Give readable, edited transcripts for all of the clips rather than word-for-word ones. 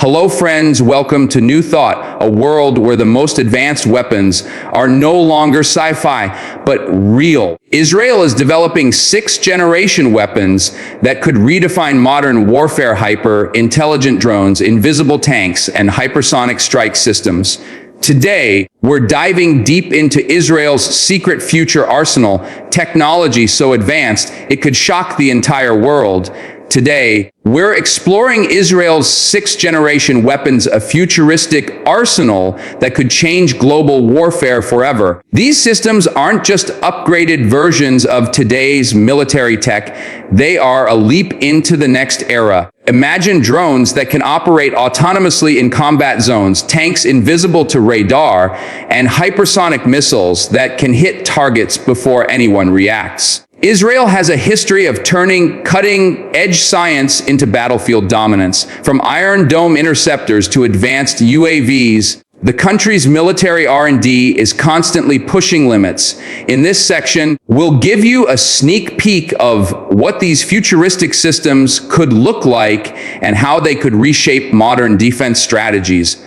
Hello friends, welcome to New Thought, a world where the most advanced weapons are no longer sci-fi, but real. Israel is developing sixth-generation weapons that could redefine modern warfare: hyper-intelligent drones, invisible tanks, and hypersonic strike systems. Today, we're diving deep into Israel's secret future arsenal, technology so advanced it could shock the entire world. Today, we're exploring Israel's sixth-generation weapons, a futuristic arsenal that could change global warfare forever. These systems aren't just upgraded versions of today's military tech, they are a leap into the next era. Imagine drones that can operate autonomously in combat zones, tanks invisible to radar, and hypersonic missiles that can hit targets before anyone reacts. Israel has a history of turning cutting-edge science into battlefield dominance. From Iron Dome interceptors to advanced UAVs, the country's military R&D is constantly pushing limits. In this section, we'll give you a sneak peek of what these futuristic systems could look like and how they could reshape modern defense strategies.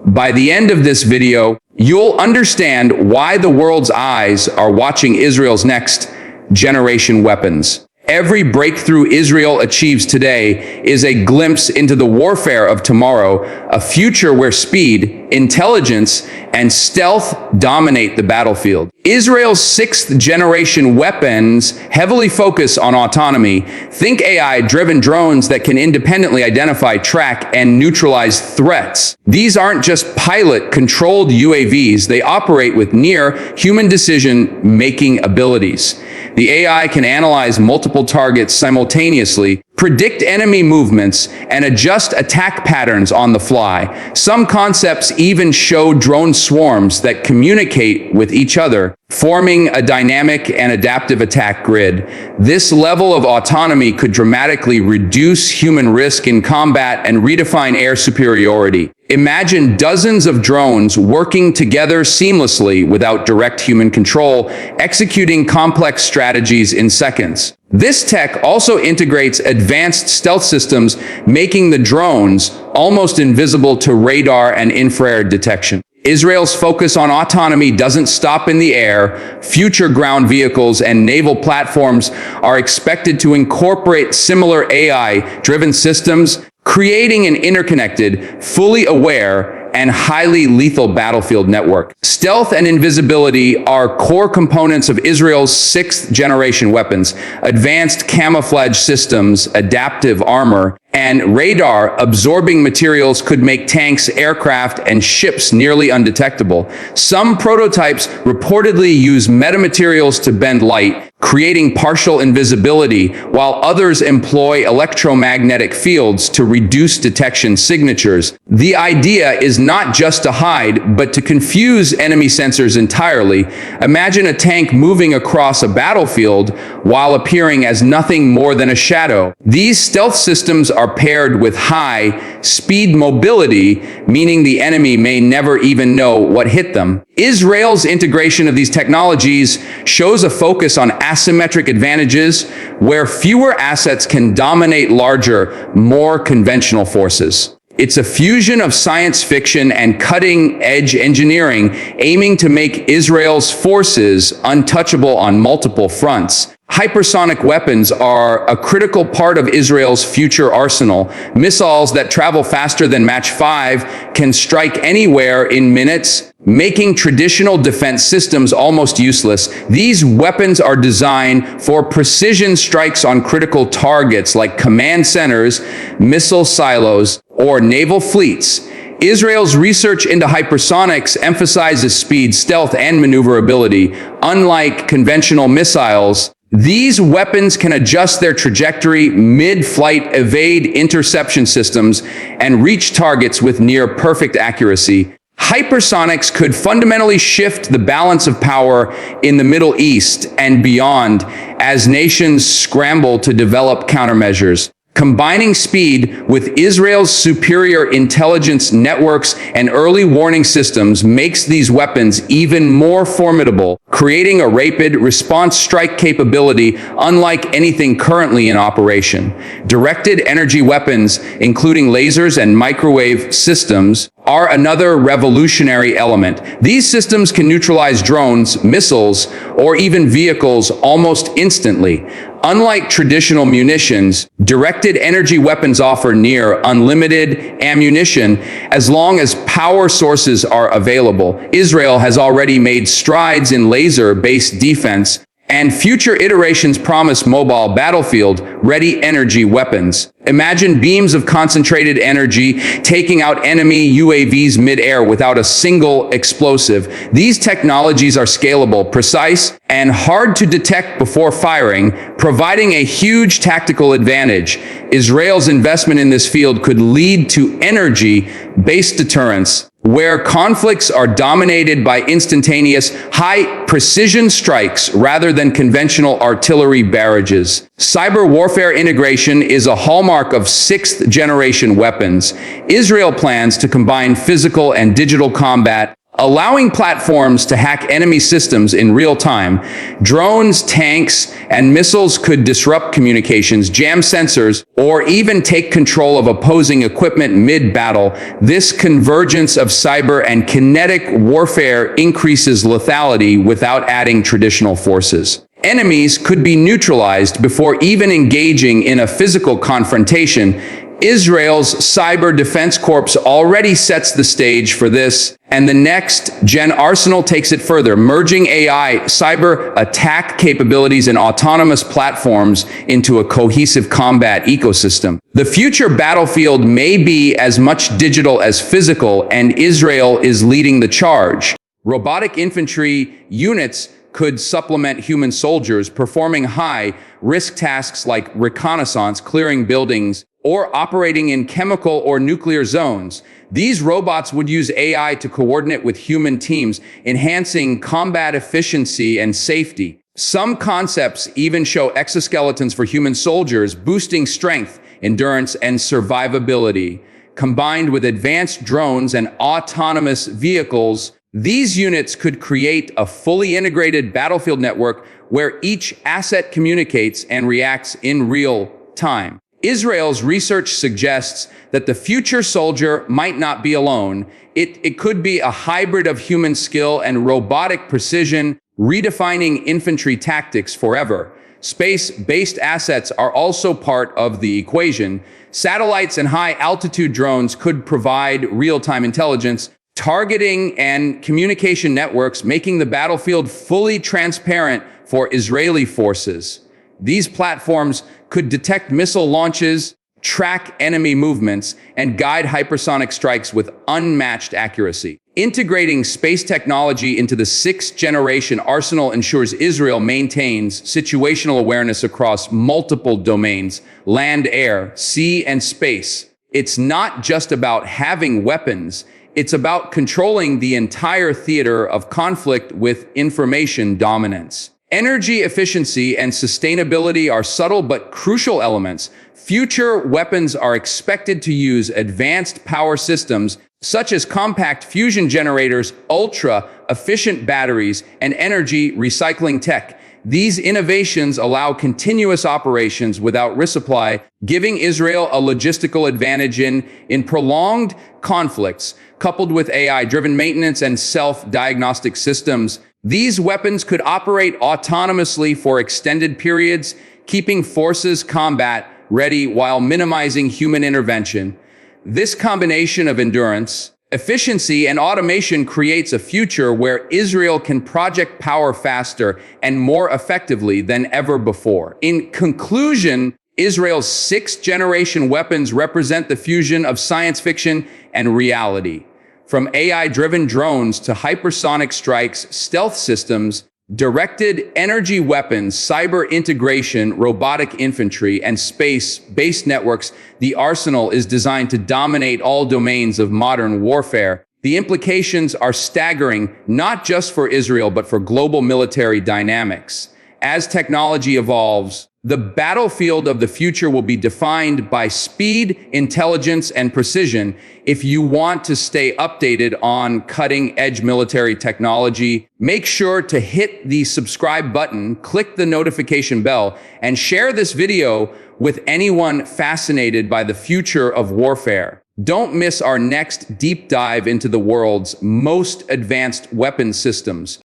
By the end of this video, you'll understand why the world's eyes are watching Israel's next generation weapons. Every breakthrough Israel achieves today is a glimpse into the warfare of tomorrow, a future where speed, intelligence, and stealth dominate the battlefield. Israel's sixth-generation weapons heavily focus on autonomy. Think AI-driven drones that can independently identify, track, and neutralize threats. These aren't just pilot-controlled UAVs, they operate with near-human decision-making abilities. The AI can analyze multiple targets simultaneously, predict enemy movements, and adjust attack patterns on the fly. Some concepts even show drone swarms that communicate with each other, forming a dynamic and adaptive attack grid. This level of autonomy could dramatically reduce human risk in combat and redefine air superiority. Imagine dozens of drones working together seamlessly without direct human control, executing complex strategies in seconds. This tech also integrates advanced stealth systems, making the drones almost invisible to radar and infrared detection. Israel's focus on autonomy doesn't stop in the air. Future ground vehicles and naval platforms are expected to incorporate similar AI-driven systems, creating an interconnected, fully aware, and highly lethal battlefield network. Stealth and invisibility are core components of Israel's sixth-generation weapons. Advanced camouflage systems, adaptive armor, and radar-absorbing materials could make tanks, aircraft, and ships nearly undetectable. Some prototypes reportedly use metamaterials to bend light, creating partial invisibility, while others employ electromagnetic fields to reduce detection signatures. The idea is not just to hide, but to confuse enemy sensors entirely. Imagine a tank moving across a battlefield while appearing as nothing more than a shadow. These stealth systems are paired with high-speed mobility, meaning the enemy may never even know what hit them. Israel's integration of these technologies shows a focus on asymmetric advantages where fewer assets can dominate larger, more conventional forces. It's a fusion of science fiction and cutting-edge engineering, aiming to make Israel's forces untouchable on multiple fronts. Hypersonic weapons are a critical part of Israel's future arsenal. Missiles that travel faster than Mach 5 can strike anywhere in minutes, making traditional defense systems almost useless. These weapons are designed for precision strikes on critical targets like command centers, missile silos, or naval fleets. Israel's research into hypersonics emphasizes speed, stealth, and maneuverability. Unlike conventional missiles, these weapons can adjust their trajectory mid-flight, evade interception systems, and reach targets with near-perfect accuracy. Hypersonics could fundamentally shift the balance of power in the Middle East and beyond as nations scramble to develop countermeasures. Combining speed with Israel's superior intelligence networks and early warning systems makes these weapons even more formidable, creating a rapid response strike capability unlike anything currently in operation. Directed energy weapons, including lasers and microwave systems, are another revolutionary element. These systems can neutralize drones, missiles, or even vehicles almost instantly. Unlike traditional munitions, directed energy weapons offer near unlimited ammunition as long as power sources are available. Israel has already made strides in laser-based defense, and future iterations promise mobile battlefield-ready energy weapons. Imagine beams of concentrated energy taking out enemy UAVs mid-air without a single explosive. These technologies are scalable, precise, and hard to detect before firing, providing a huge tactical advantage. Israel's investment in this field could lead to energy-based deterrence, where conflicts are dominated by instantaneous, high-precision strikes rather than conventional artillery barrages. Cyber warfare integration is a hallmark of sixth-generation weapons. Israel plans to combine physical and digital combat, allowing platforms to hack enemy systems in real time. Drones, tanks, and missiles could disrupt communications, jam sensors, or even take control of opposing equipment mid-battle. This convergence of cyber and kinetic warfare increases lethality without adding traditional forces. Enemies could be neutralized before even engaging in a physical confrontation. Israel's Cyber Defense Corps already sets the stage for this, and the next-gen arsenal takes it further, merging AI, cyber attack capabilities, and autonomous platforms into a cohesive combat ecosystem. The future battlefield may be as much digital as physical, and Israel is leading the charge. Robotic infantry units could supplement human soldiers, performing high-risk tasks like reconnaissance, clearing buildings, or operating in chemical or nuclear zones. These robots would use AI to coordinate with human teams, enhancing combat efficiency and safety. Some concepts even show exoskeletons for human soldiers, boosting strength, endurance, and survivability. Combined with advanced drones and autonomous vehicles, these units could create a fully integrated battlefield network where each asset communicates and reacts in real time. Israel's research suggests that the future soldier might not be alone. It could be a hybrid of human skill and robotic precision, redefining infantry tactics forever. Space-based assets are also part of the equation. Satellites and high-altitude drones could provide real-time intelligence, targeting and communication networks, making the battlefield fully transparent for Israeli forces. These platforms could detect missile launches, track enemy movements, and guide hypersonic strikes with unmatched accuracy. Integrating space technology into the sixth-generation arsenal ensures Israel maintains situational awareness across multiple domains: land, air, sea, and space. It's not just about having weapons, it's about controlling the entire theater of conflict with information dominance. Energy efficiency and sustainability are subtle but crucial elements. Future weapons are expected to use advanced power systems such as compact fusion generators, ultra-efficient batteries, and energy recycling tech. These innovations allow continuous operations without resupply, giving Israel a logistical advantage in prolonged conflicts. Coupled with AI-driven maintenance and self-diagnostic systems, these weapons could operate autonomously for extended periods, keeping forces combat ready while minimizing human intervention. This combination of endurance, efficiency, and automation creates a future where Israel can project power faster and more effectively than ever before. In conclusion, Israel's sixth-generation weapons represent the fusion of science fiction and reality. From AI-driven drones to hypersonic strikes, stealth systems, directed energy weapons, cyber integration, robotic infantry, and space-based networks, the arsenal is designed to dominate all domains of modern warfare. The implications are staggering, not just for Israel, but for global military dynamics. As technology evolves, The battlefield of the future will be defined by speed, intelligence, and precision. If you want to stay updated on cutting-edge military technology, make sure to hit the subscribe button, click the notification bell, and share this video with anyone fascinated by the future of warfare. Don't miss our next deep dive into the world's most advanced weapon systems.